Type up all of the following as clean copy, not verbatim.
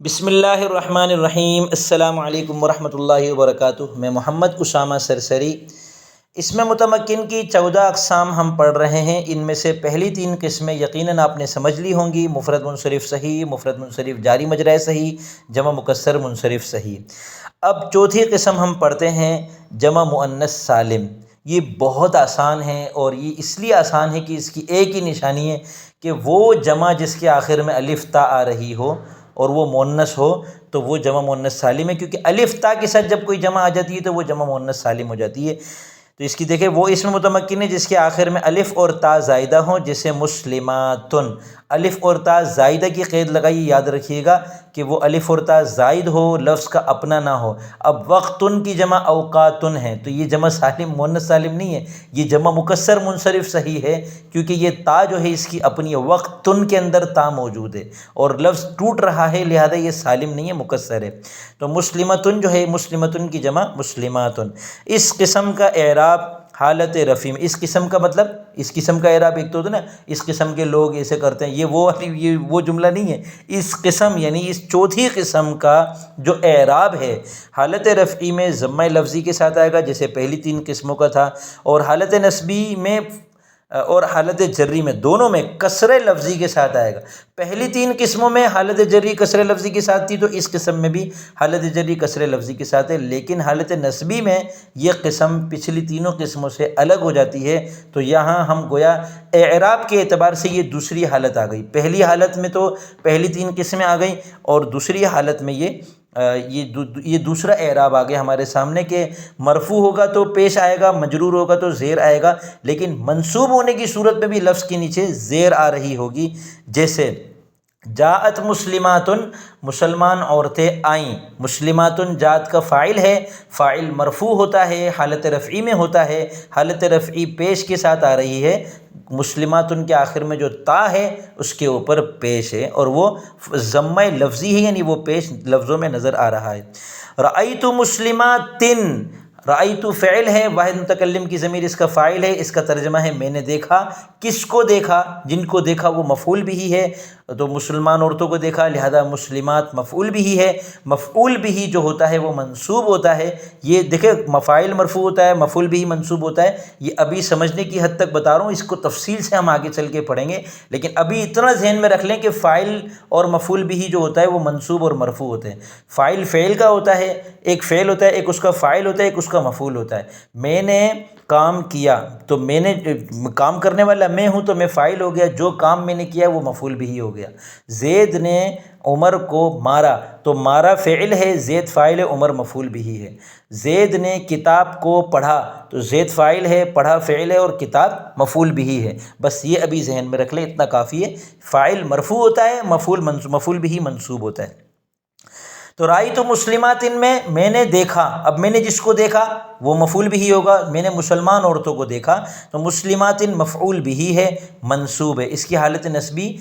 بسم اللہ الرحمن الرحیم۔ السلام علیکم ورحمۃ اللہ وبرکاتہ۔ میں محمد اسامہ سرسری۔ اسم متمکن کی 14 اقسام ہم پڑھ رہے ہیں۔ ان میں سے پہلی 3 قسمیں یقیناً آپ نے سمجھ لی ہوں گی: مفرد منصرف صحیح، مفرد منصرف جاری مجرى صحیح، جمع مکسر منصرف صحیح۔ اب چوتھی قسم ہم پڑھتے ہیں جمع مؤنث سالم۔ یہ بہت آسان ہے، اور یہ اس لیے آسان ہے کہ اس کی ایک ہی نشانی ہے کہ وہ جمع جس کے آخر میں الف تا آ رہی ہو اور وہ مؤنث ہو تو وہ جمع مؤنث سالم ہے، کیونکہ الف تا کے ساتھ جب کوئی جمع آ جاتی ہے تو وہ جمع مؤنث سالم ہو جاتی ہے۔ تو اس کی دیکھیں، وہ اسم متمکن ہے جس کے آخر میں الف اور تا زائدہ ہوں، جیسے مسلماتن۔ الف اور تا زائدہ کی قید لگائیے، یاد رکھیے گا کہ وہ الف اور تا زائد ہو، لفظ کا اپنا نہ ہو۔ اب وقتن کی جمع اوقاتن ہے، تو یہ جمع سالم مؤنث سالم نہیں ہے، یہ جمع مکسر منصرف صحیح ہے، کیونکہ یہ تا جو ہے اس کی اپنی وقتن کے اندر تا موجود ہے اور لفظ ٹوٹ رہا ہے، لہذا یہ سالم نہیں ہے، مکسر ہے۔ تو مسلمتن جو ہے، مسلمتن کی جمع مسلماتن۔ اس قسم کا اعراب حالت رفع میں، اس قسم کا مطلب، اس قسم کا اعراب ایک تو ہوتا ہے نا، اس قسم کے لوگ ایسے کرتے ہیں، یہ وہ جملہ نہیں ہے۔ اس قسم یعنی اس چوتھی قسم کا جو اعراب ہے، حالت رفعی میں ضمہ لفظی کے ساتھ آئے گا جیسے پہلی 3 قسموں کا تھا، اور حالت نصبی میں اور حالت جری میں، دونوں میں کسر لفظی کے ساتھ آئے گا۔ پہلی 3 قسموں میں حالت جری کسر لفظی کے ساتھ تھی، تو اس قسم میں بھی حالت جری کسر لفظی کے ساتھ ہے، لیکن حالت نصبی میں یہ قسم پچھلی تینوں قسموں سے الگ ہو جاتی ہے۔ تو یہاں ہم گویا اعراب کے اعتبار سے یہ دوسری حالت آ گئی۔ پہلی حالت میں تو پہلی 3 قسمیں آ گئیں، اور دوسری حالت میں یہ دوسرا اعراب آ گیا ہمارے سامنے کہ مرفوع ہوگا تو پیش آئے گا، مجرور ہوگا تو زیر آئے گا، لیکن منصوب ہونے کی صورت میں بھی لفظ کے نیچے زیر آ رہی ہوگی، جیسے جاءت مسلماتن، مسلمان عورتیں آئیں۔ مسلماتن جاءت کا فاعل ہے، فاعل مرفوع ہوتا ہے، حالت رفعی میں ہوتا ہے، حالت رفعی پیش کے ساتھ آ رہی ہے۔ مسلماتن کے آخر میں جو تا ہے اس کے اوپر پیش ہے، اور وہ ضمہ لفظی ہے، یعنی وہ پیش لفظوں میں نظر آ رہا ہے۔ رأیت مسلماتن، رأیت فعل ہے، واحد متکلم کی ضمیر اس کا فاعل ہے، اس کا ترجمہ ہے میں نے دیکھا۔ کس کو دیکھا؟ جن کو دیکھا وہ مفعول بھی ہے، تو مسلمان عورتوں کو دیکھا، لہذا مسلمات مفعول بھی ہے۔ مفعول بھی جو ہوتا ہے وہ منصوب ہوتا ہے۔ یہ دیکھیں، مفاعل مرفوع ہوتا ہے، مفعول بھی منصوب ہوتا ہے۔ یہ ابھی سمجھنے کی حد تک بتا رہا ہوں، اس کو تفصیل سے ہم آگے چل کے پڑھیں گے، لیکن ابھی اتنا ذہن میں رکھ لیں کہ فاعل اور مفعول بھی جو ہوتا ہے وہ منصوب اور مرفوع ہوتے ہیں۔ فاعل فعل کا ہوتا ہے، ایک فعل ہوتا ہے، ایک اس کا فاعل ہوتا ہے، ایک اس کا مفعول ہوتا ہے۔ میں نے کام کیا، تو میں نے کام کرنے والا میں ہوں تو میں فاعل ہو گیا، جو کام میں نے کیا وہ مفعول بھی ہو گیا۔ زید نے عمر کو مارا، تو مارا فعل ہے، زید فاعل ہے، عمر مفعول بھی ہے۔ زید نے کتاب کو پڑھا، تو زید فاعل ہے، پڑھا فعل ہے، اور کتاب مفعول بھی ہے۔ بس یہ ابھی ذہن میں رکھ لیں، اتنا کافی ہے۔ فاعل مرفوع ہوتا ہے، مفعول بھی منصوب ہوتا ہے۔ تو رأیت مسلماتن میں نے دیکھا، اب میں نے جس کو دیکھا وہ مفعول بھی ہوگا، میں نے مسلمان عورتوں کو دیکھا، تو مسلماتن مفعول بھی ہے، منصوب ہے۔ اس کی حالت نصبی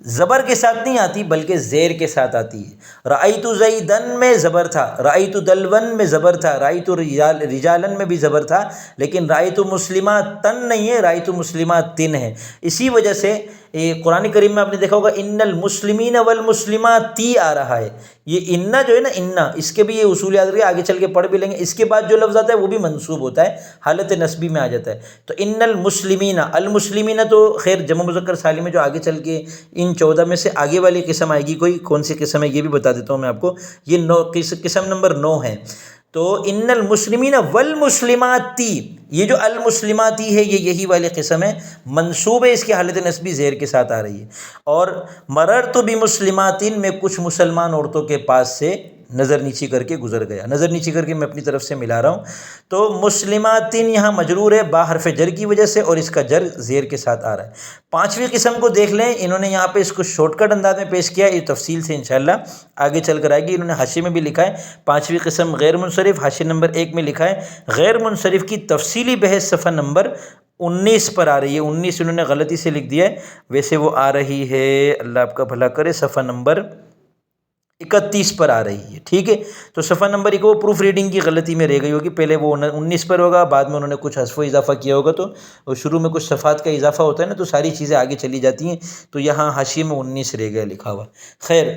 زبر کے ساتھ نہیں آتی بلکہ زیر کے ساتھ آتی ہے۔ رأیت زیدن میں زبر تھا، رأیت دلون میں زبر تھا، رأیت رجالن میں بھی زبر تھا، لیکن رأیت مسلماتن نہیں ہے، رأیت مسلماتن ہے۔ اسی وجہ سے قرآن کریم میں آپ نے دیکھا ہوگا ان المسلمین والمسلماتی آ رہا ہے۔ یہ انا جو ہے نا، انا، اس کے بھی یہ اصول یاد رکھیے، آگے چل کے پڑھ بھی لیں گے۔ اس کے بعد جو لفظ آتا ہے وہ بھی منصوب ہوتا ہے، حالت نصبی میں آ جاتا ہے۔ تو ان المسلمین، المسلمین تو خیر جمع مذکر سالم ہے، جو آگے چل کے ان 14 میں سے آگے والی قسم آئے گی، کوئی کون سی قسم ہے یہ بھی بتا دیتا ہوں میں آپ کو۔ یہ قسم نمبر 9 ہے۔ تو ان المسلمین والمسلماتی، یہ جو المسلماتی ہے یہ یہی والی قسم ہے، منصوب ہے، اس کی حالت نصبی زیر کے ساتھ آ رہی ہے۔ اور مررت بمسلماتن، میں کچھ مسلمان عورتوں کے پاس سے نظر نیچی کر کے گزر گیا، نظر نیچی کر کے میں اپنی طرف سے ملا رہا ہوں۔ تو مسلماتن یہاں مجرور ہے با حرف جر کی وجہ سے، اور اس کا جر زیر کے ساتھ آ رہا ہے۔ 5ویں قسم کو دیکھ لیں، انہوں نے یہاں پہ اس کو شارٹ کٹ انداز میں پیش کیا، یہ تفصیل سے انشاءاللہ آگے چل کر آئے گی۔ انہوں نے حاشیے میں بھی لکھا ہے 5ویں قسم غیر منصرف، حاشیے نمبر 1 میں لکھا ہے غیر منصرف کی تفصیلی بحث صفحہ نمبر 19 پر آ رہی ہے۔ 19 انہوں نے غلطی سے لکھ دیا ہے، ویسے وہ آ رہی ہے، اللہ آپ کا بھلا کرے، صفحہ نمبر 31 پر آ رہی ہے، ٹھیک ہے۔ تو صفحہ نمبر 1 وہ پروف ریڈنگ کی غلطی میں رہ گئی ہوگی، پہلے وہ 19 پر ہوگا، بعد میں انہوں نے کچھ حذف و اضافہ کیا ہوگا، تو شروع میں کچھ صفحات کا اضافہ ہوتا ہے نا، تو ساری چیزیں آگے چلی جاتی ہیں، تو یہاں حاشیے میں 19 رہ گیا لکھا ہوا۔ خیر،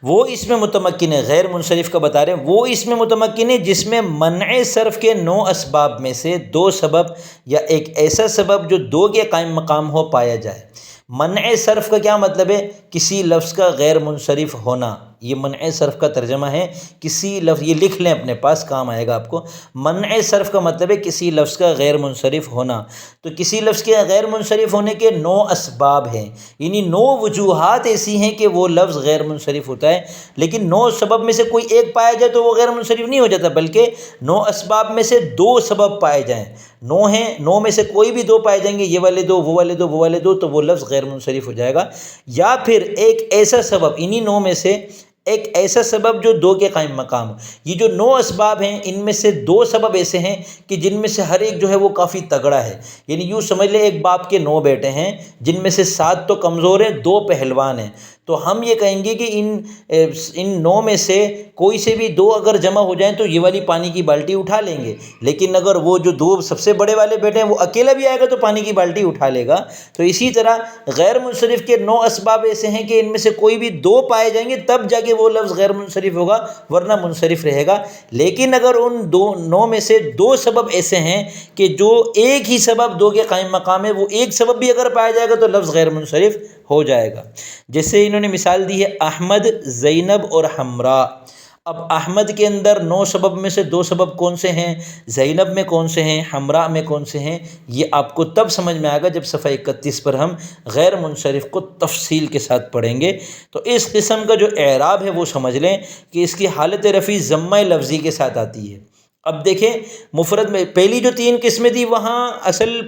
وہ اسم متمکن ہے، غیر منصرف کا بتا رہے ہیں، وہ اسم متمکن ہے جس میں منع صرف کے 9 اسباب میں سے 2 سبب یا ایک ایسا سبب جو 2 کے قائم مقام ہو پایا جائے۔ منع صرف کا کیا مطلب ہے؟ کسی لفظ کا غیر منصرف ہونا، یہ منع صرف کا ترجمہ ہے۔ کسی لفظ، یہ لکھ لیں اپنے پاس، کام آئے گا آپ کو۔ منع صرف کا مطلب ہے کسی لفظ کا غیر منصرف ہونا۔ تو کسی لفظ کے غیر منصرف ہونے کے 9 اسباب ہیں، یعنی 9 وجوہات ایسی ہیں کہ وہ لفظ غیر منصرف ہوتا ہے، لیکن 9 سبب میں سے کوئی ایک پایا جائے تو وہ غیر منصرف نہیں ہو جاتا، بلکہ 9 اسباب میں سے 2 سبب پائے جائیں۔ 9 ہیں، 9 میں سے کوئی بھی 2 پائے جائیں گے، یہ والے 2، وہ والے 2، وہ والے 2، تو وہ لفظ غیر منصرف ہو جائے گا۔ یا پھر ایک ایسا سبب، انہی 9 میں سے ایک ایسا سبب جو 2 کے قائم مقام ہو۔ یہ جو 9 اسباب ہیں ان میں سے 2 سبب ایسے ہیں کہ جن میں سے ہر ایک جو ہے وہ کافی تگڑا ہے، یعنی یوں سمجھ لیں ایک باپ کے 9 بیٹے ہیں جن میں سے 7 تو کمزور ہیں، 2 پہلوان ہیں، تو ہم یہ کہیں گے کہ ان 9 میں سے کوئی سے بھی 2 اگر جمع ہو جائیں تو یہ والی پانی کی بالٹی اٹھا لیں گے، لیکن اگر وہ جو 2 سب سے بڑے والے بیٹے ہیں وہ اکیلا بھی آئے گا تو پانی کی بالٹی اٹھا لے گا۔ تو اسی طرح غیر منصرف کے 9 اسباب ایسے ہیں کہ ان میں سے کوئی بھی 2 پائے جائیں گے تب جا کے وہ لفظ غیر منصرف ہوگا، ورنہ منصرف رہے گا۔ لیکن اگر ان 9 میں سے 2 سبب ایسے ہیں کہ جو ایک ہی سبب 2 کے قائم مقام ہے، وہ ایک سبب بھی اگر پایا جائے گا تو لفظ غیر منصرف ہو جائے گا۔ جیسے انہوں نے مثال دی ہے احمد، زینب اور حمراء۔ اب احمد کے اندر 9 سبب میں سے 2 سبب کون سے ہیں، زینب میں کون سے ہیں، حمراء میں کون سے ہیں، یہ آپ کو تب سمجھ میں آئے گا جب صفحہ 31 پر ہم غیر منصرف کو تفصیل کے ساتھ پڑھیں گے۔ تو اس قسم کا جو اعراب ہے وہ سمجھ لیں کہ اس کی حالت رفع ضمہ لفظی کے ساتھ آتی ہے۔ اب دیکھیں مفرد میں پہلی جو 3 قسمیں تھی وہاں اصل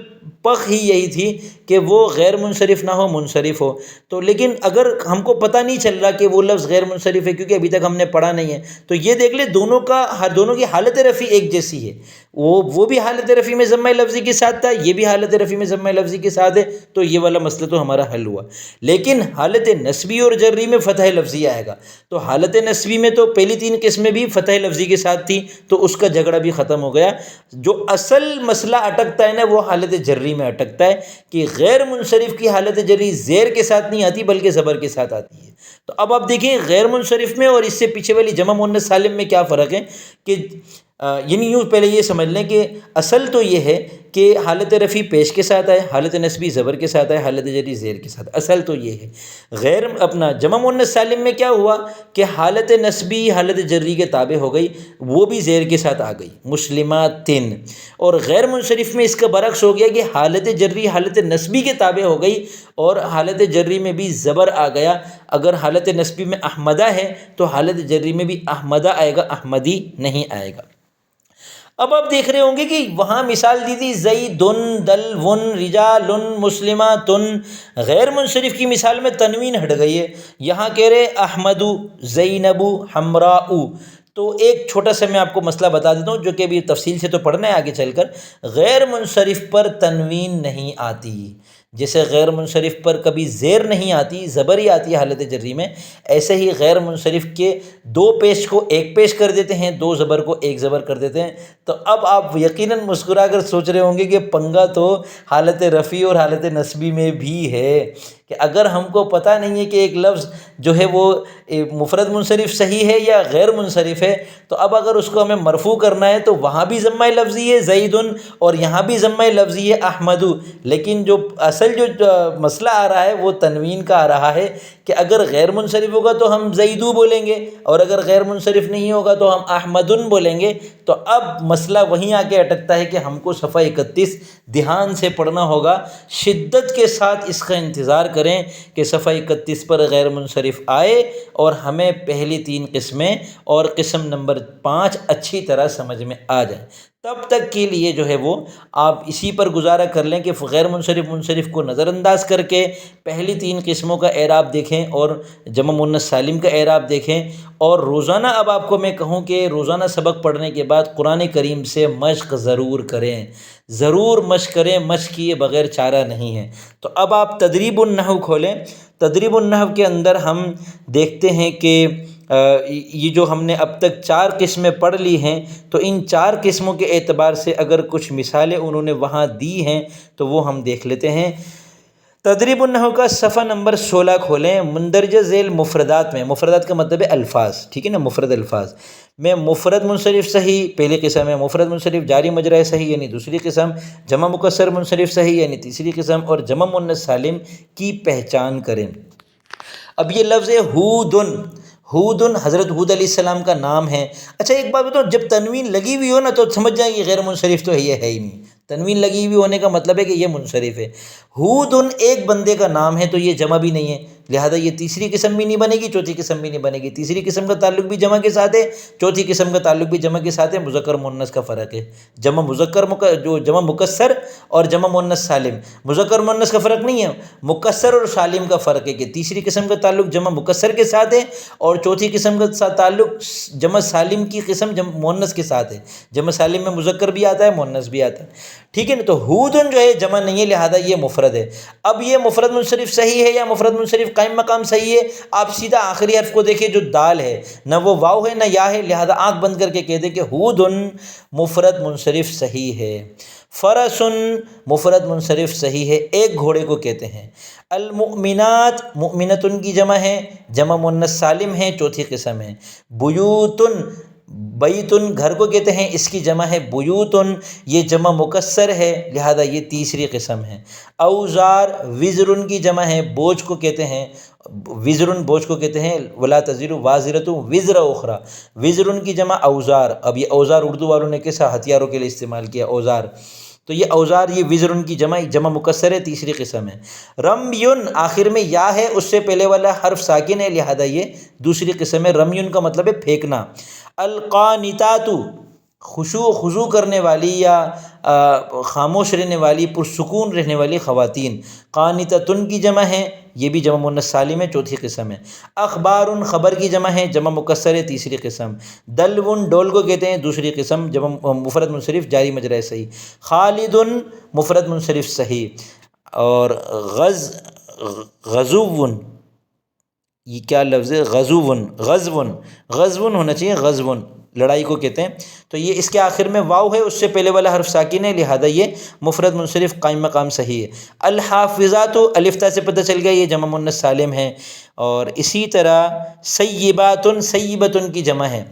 پخ ہی یہی تھی کہ وہ غیر منصرف نہ ہو، منصرف ہو۔ تو لیکن اگر ہم کو پتہ نہیں چل رہا کہ وہ لفظ غیر منصرف ہے کیونکہ ابھی تک ہم نے پڑھا نہیں ہے، تو یہ دیکھ لیں دونوں کی حالت رفع ایک جیسی ہے، وہ بھی حالت رفع میں ضمہ لفظی کے ساتھ تھا، یہ بھی حالت رفع میں ضمہ لفظی کے ساتھ ہے، تو یہ والا مسئلہ تو ہمارا حل ہوا۔ لیکن حالت نسبی اور جری میں فتح لفظی آئے گا، تو حالت نسبی میں تو پہلی 3 قسمیں بھی فتح لفظی کے ساتھ تھی، تو اس کا جھگڑا بھی ختم ہو گیا۔ جو اصل مسئلہ اٹکتا ہے نا وہ حالت جری میں اٹکتا ہے کہ غیر منصرف کی حالت جری زیر کے ساتھ نہیں آتی بلکہ زبر کے ساتھ آتی ہے۔ تو اب آپ دیکھیں غیر منصرف میں اور اس سے پیچھے والی جمع مؤنث سالم میں کیا فرق ہے کہ یعنی یوں پہلے یہ سمجھ لیں کہ اصل تو یہ ہے کہ حالت رفع پیش کے ساتھ آئے، حالت نسبی زبر کے ساتھ آئے، حالت جری زیر کے ساتھ، اصل تو یہ ہے۔ غیر جمع مؤنث سالم میں کیا ہوا کہ حالت نسبی حالت جری کے تابع ہو گئی، وہ بھی زیر کے ساتھ آ گئی، مسلمات، اور غیر منصرف میں اس کا برعکس ہو گیا کہ حالت جری حالت نسبی کے تابع ہو گئی اور حالت جری میں بھی زبر آ گیا۔ اگر حالت نسبی میں احمدہ ہے تو حالت جری میں بھی احمدہ آئے گا، احمدی نہیں آئے گا۔ اب آپ دیکھ رہے ہوں گے کہ وہاں مثال دی تھی زیدن، دلون، رجال، مسلمات، غیر منصرف کی مثال میں تنوین ہٹ گئی ہے، یہاں کہہ رہے احمد، زینب، حمراء۔ تو ایک چھوٹا سا میں آپ کو مسئلہ بتا دیتا ہوں جو کہ ابھی تفصیل سے تو پڑھنا ہے آگے چل کر۔ غیر منصرف پر تنوین نہیں آتی، جیسے غیر منصرف پر کبھی زیر نہیں آتی، زبر ہی آتی ہے حالت جری میں، ایسے ہی غیر منصرف کے 2 پیش کو 1 پیش کر دیتے ہیں، 2 زبر کو 1 زبر کر دیتے ہیں۔ تو اب آپ یقیناً مسکرا کر سوچ رہے ہوں گے کہ پنگا تو حالت رفع اور حالت نسبی میں بھی ہے، کہ اگر ہم کو پتہ نہیں ہے کہ ایک لفظ جو ہے وہ مفرد منصرف صحیح ہے یا غیر منصرف ہے، تو اب اگر اس کو ہمیں مرفوع کرنا ہے تو وہاں بھی ضمہ لفظی ہے زیدن اور یہاں بھی ضمہ لفظی ہے احمد، لیکن جو اصل جو مسئلہ آ رہا ہے وہ تنوین کا آ رہا ہے کہ اگر غیر منصرف ہوگا تو ہم زیدو بولیں گے اور اگر غیر منصرف نہیں ہوگا تو ہم احمدن بولیں گے۔ تو اب مسئلہ وہیں آ کے اٹکتا ہے کہ ہم کو صفحہ 31 دھیان سے پڑھنا ہوگا، شدت کے ساتھ اس کا انتظار کریں کہ صفحہ 31 پر غیر منصرف آئے اور ہمیں پہلی 3 قسمیں اور قسم نمبر 5 اچھی طرح سمجھ میں آ جائیں۔ تب تک کے لیے جو ہے وہ آپ اسی پر گزارا کر لیں کہ غیر منصرف منصرف کو نظر انداز کر کے پہلی 3 قسموں کا اعراب دیکھیں اور جمع مؤنث سالم کا اعراب دیکھیں، اور روزانہ اب آپ کو میں کہوں کہ روزانہ سبق پڑھنے کے بعد قرآن کریم سے مشق ضرور کریں، ضرور مشق کریں، مشق کیے بغیر چارہ نہیں ہے۔ تو اب آپ تدریب النحو کھولیں، تدریب النحو کے اندر ہم دیکھتے ہیں کہ یہ جو ہم نے اب تک 4 قسمیں پڑھ لی ہیں تو ان 4 قسموں کے اعتبار سے اگر کچھ مثالیں انہوں نے وہاں دی ہیں تو وہ ہم دیکھ لیتے ہیں۔ تدریب النحو کا صفحہ نمبر 16 کھولیں، مندرجہ ذیل مفردات میں، مفردات کا مطلب ہے الفاظ، ٹھیک ہے نا، مفرد الفاظ میں مفرد منصرف صحیح پہلی قسم ہے، مفرد منصرف جاری مجرا صحیح یعنی دوسری قسم، جمع مکسر منصرف صحیح یعنی تیسری قسم، اور جمع مؤنث سالم کی پہچان کریں۔ اب یہ لفظ ہے ہودن، ہودن حضرت ہود علیہ السلام کا نام ہے۔ اچھا ایک بات بتاؤ، جب تنوین لگی ہوئی ہو نا تو سمجھ جائیں کہ غیر منصرف تو یہ ہے ہی نہیں، تنوین لگی ہوئی ہونے کا مطلب ہے کہ یہ منصرف ہے۔ ہودن ایک بندے کا نام ہے تو یہ جمع بھی نہیں ہے، لہذا یہ تیسری قسم بھی نہیں بنے گی، چوتھی قسم بھی نہیں بنے گی۔ تیسری قسم کا تعلق بھی جمع کے ساتھ ہے، چوتھی قسم کا تعلق بھی جمع کے ساتھ ہے، مذکر مؤنث کا فرق ہے۔ جمع مذکر جو جمع مکسر اور جمع مؤنث سالم، مذکر مؤنث کا فرق نہیں ہے، مکسر اور سالم کا فرق ہے کہ تیسری قسم کا تعلق جمع مکسر کے ساتھ ہے اور چوتھی قسم کا تعلق جمع سالم کی قسم جمع مؤنث کے ساتھ ہے۔ جمع سالم میں مذکر بھی آتا ہے، مؤنث بھی آتا ہے، ٹھیک ہے نا۔ تو ہودن جو ہے جمع نہیں ہے، لہذا یہ مفرد ہے۔ اب یہ مفرد منصرف صحیح ہے یا مفرد منصرف قائم مقام صحیح ہے؟ آپ سیدھا آخری حرف کو دیکھیں جو دال ہے، نہ وہ واو ہے نہ یا ہے، لہذا آنکھ بند کر کے کہہ دیں کہ ہودن مفرد منصرف صحیح ہے۔ فرسن مفرد منصرف صحیح ہے، ایک گھوڑے کو کہتے ہیں۔ المؤمنات مؤمنتن کی جمع ہے، جمع مؤنث سالم ہے، چوتھی قسم ہے۔ بیوتن بیتن گھر کو کہتے ہیں، اس کی جمع ہے بیوتن، یہ جمع مکسر ہے، لہذا یہ تیسری قسم ہے۔ اوزار وزرن کی جمع ہے، بوجھ کو کہتے ہیں، وزرن بوجھ کو کہتے ہیں، ولا تزر وازرۃ وزر اخری، وزرن کی جمع اوزار۔ اب یہ اوزار اردو والوں نے کیسا ہتھیاروں کے لیے استعمال کیا اوزار، تو یہ اوزار، یہ وزرن کی جمع مکسر ہے، تیسری قسم ہے۔ رمیون آخر میں یا ہے، اس سے پہلے والا حرف ساکن ہے، لہذا یہ دوسری قسم ہے۔ رمیون کا مطلب ہے پھینکنا۔ القانتات خشوع خضوع کرنے والی یا خاموش رہنے والی، پرسکون رہنے والی خواتین۔ قانتتن کی جمع ہے، یہ بھی جمع مؤنث سالم ہے، چوتھی قسم ہے۔ اخبارن خبر کی جمع ہے، جمع مکسر ہے، تیسری قسم۔ دلون ڈول کو کہتے ہیں، دوسری قسم، جمع مفرد منصرف جاری مجرا صحیح۔ خالدن مفرد منصرف صحیح۔ اور غزون، یہ کیا لفظ ہے؟ غزون، غزون ہونا چاہیے، غزون لڑائی کو کہتے ہیں، تو یہ اس کے آخر میں واو ہے، اس سے پہلے والا حرف ساکن ہے، لہذا یہ مفرد منصرف قائم مقام صحیح ہے۔ الحافظات الف تا سے پتہ چل گیا یہ جمع مؤنث سالم ہے۔ اور اسی طرح سیباتن، سیبتن کی جمع ہے،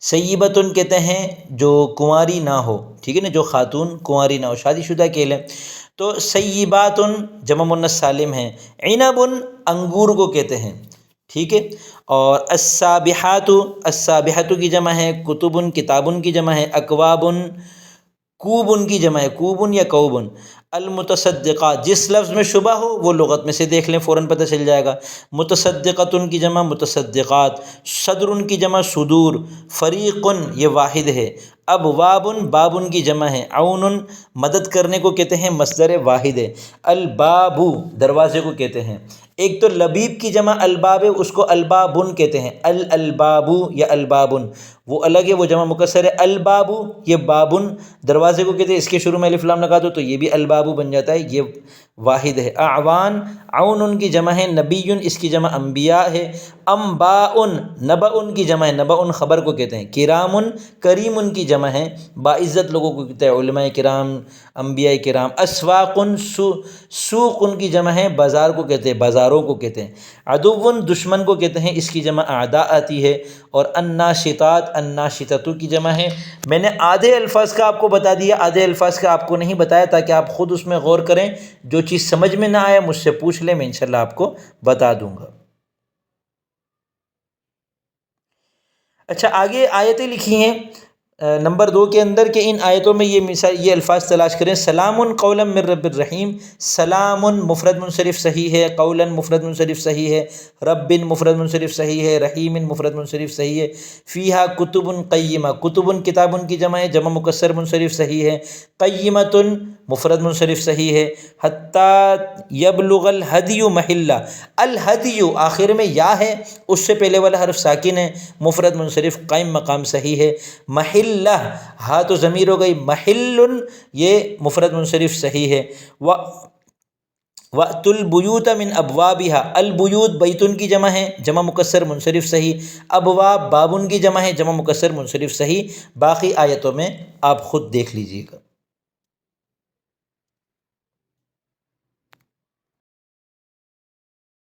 سیبتن کہتے ہیں جو کنواری نہ ہو، ٹھیک ہے نا، جو خاتون کنواری نہ ہو، شادی شدہ کہلیں تو سیباتن جمع مؤنث سالم ہے۔ عنب انگور کو کہتے ہیں، ٹھیک ہے۔ اور السابحات، السابحات کی جمع ہے، کتبن کتابن کی جمع ہے، اکوابن کوبن کی جمع ہے، کوبن یا کوبن۔ المتصدقات جس لفظ میں شبہ ہو وہ لغت میں سے دیکھ لیں، فوراً پتہ چل جائے گا۔ متصدقتن کی جمع متصدقات، صدرن کی جمع صدور، فریقن یہ واحد ہے۔ ابوابن بابن کی جمع ہے، عون مدد کرنے کو کہتے ہیں، مصدر واحد ہے۔ البابو دروازے کو کہتے ہیں۔ ایک تو لبیب کی جمع الباب ہے، اس کو البابن کہتے ہیں، البابو یا البابن، وہ الگ ہے، وہ جمع مکسر ہے۔ البابو یہ بابن دروازے کو کہتے ہیں، اس کے شروع میں الف لام لگا دو تو یہ بھی البابو بن جاتا ہے، یہ واحد ہے۔ اعوان عون کی جمع ہے، نبیٌ اس کی جمع انبیاء ہے۔ انباء نبأ کی جمع ہے، نبأ خبر کو کہتے ہیں۔ کرام کریم کی جمع ہے، باعزت لوگوں کو کہتے ہیں، علماء کرام، انبیاء کرام۔ اسواق سوق کی جمع ہے، بازار کو کہتے ہیں، بازاروں کو کہتے ہیں۔ عدو دشمن کو کہتے ہیں، اس کی جمع اعداء آتی ہے۔ اور الناشطات الناشطۃ کی جمع ہے۔ میں نے آدھے الفاظ کا آپ کو بتا دیا، آدھے الفاظ کا آپ کو نہیں بتایا، تاکہ آپ خود اس میں غور کریں، جو چیز سمجھ میں نہ آئے مجھ سے پوچھ لیں، میں انشاءاللہ آپ کو بتا دوں گا۔ اچھا آگے آیتیں لکھی ہیں نمبر 2 کے اندر کہ ان آیتوں میں یہ الفاظ تلاش کریں۔ سلام قولا من رب الرحیم، سلام مفرد منصرف صحیح ہے، قولا مفرد منصرف صحیح ہے، رب مفرد منصرف صحیح ہے، رحیم مفرد منصرف صحیح ہے۔ فیہا کتب قیمہ، کتب کتاب کی جمع ہے، جمع مکسر منصرف صحیح ہے۔ قیمۃ مفرد منصرف صحیح ہے۔ حتی یبلغ الہدی محلہ، الہدی آخر میں یا ہے، اس سے پہلے والا حرف ساکن ہے، مفرد منصرف قائم مقام صحیح ہے۔ محلہ ہاں تو ضمیر ہو گئی، محل یہ مفرد منصرف صحیح ہے۔ وَأْتُوا الْبُيُوتَ مِنْ أَبْوَابِهَا، البیوت بیتن کی جمع ہے، جمع مکسر منصرف صحیح۔ ابواب بابن کی جمع ہے، جمع مکسر منصرف صحیح۔ باقی آیتوں میں آپ خود دیکھ لیجیے گا۔